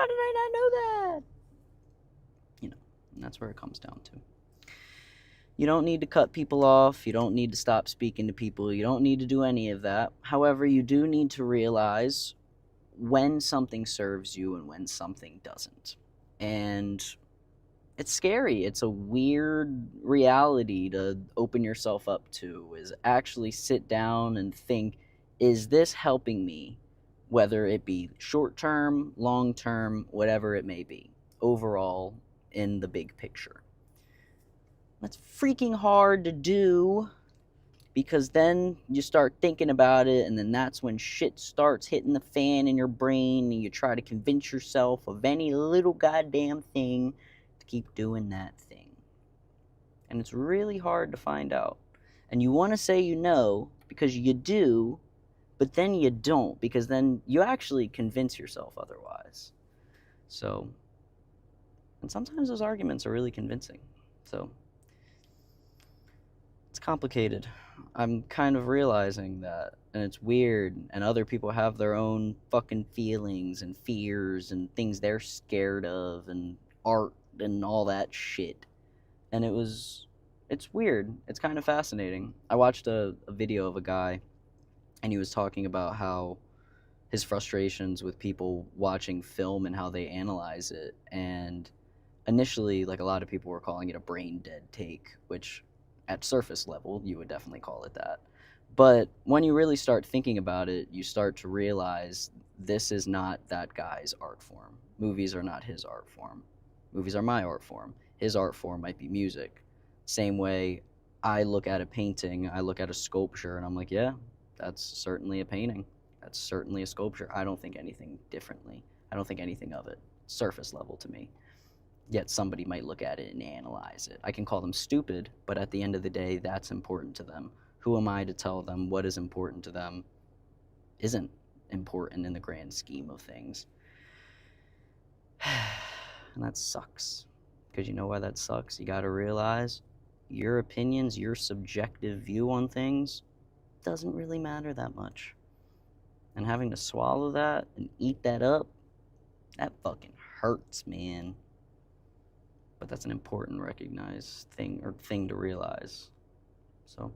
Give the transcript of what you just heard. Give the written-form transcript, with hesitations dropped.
How did I not know that? And that's where it comes down to. You don't need to cut people off. You don't need to stop speaking to people. You don't need to do any of that. However, you do need to realize when something serves you and when something doesn't. And it's scary. It's a weird reality to open yourself up to, is actually sit down and think, is this helping me? Whether it be short term, long term, whatever it may be, overall in the big picture. That's freaking hard to do, because then you start thinking about it, and then that's when shit starts hitting the fan in your brain, and you try to convince yourself of any little goddamn thing to keep doing that thing. And it's really hard to find out. And you want to say you know, because you do, but then you don't, because then you actually convince yourself otherwise. So, and sometimes those arguments are really convincing. So, it's complicated. I'm kind of realizing that, and it's weird, and other people have their own fucking feelings and fears and things they're scared of and art and all that shit. And it's weird. It's kind of fascinating. I watched a video of a guy, and he was talking about how his frustrations with people watching film and how they analyze it. And initially, like, a lot of people were calling it a brain dead take, which at surface level, you would definitely call it that. But when you really start thinking about it, you start to realize this is not that guy's art form. Movies are not his art form. Movies are my art form. His art form might be music. Same way I look at a painting, I look at a sculpture, and I'm like, yeah, that's certainly a painting. That's certainly a sculpture. I don't think anything differently. I don't think anything of it. Surface level to me. Yet somebody might look at it and analyze it. I can call them stupid, but at the end of the day, that's important to them. Who am I to tell them what is important to them isn't important in the grand scheme of things? And that sucks. Because you know why that sucks? You gotta realize your opinions, your subjective view on things doesn't really matter that much. And having to swallow that and eat that up, that fucking hurts, man. But that's an important recognized thing to realize. So,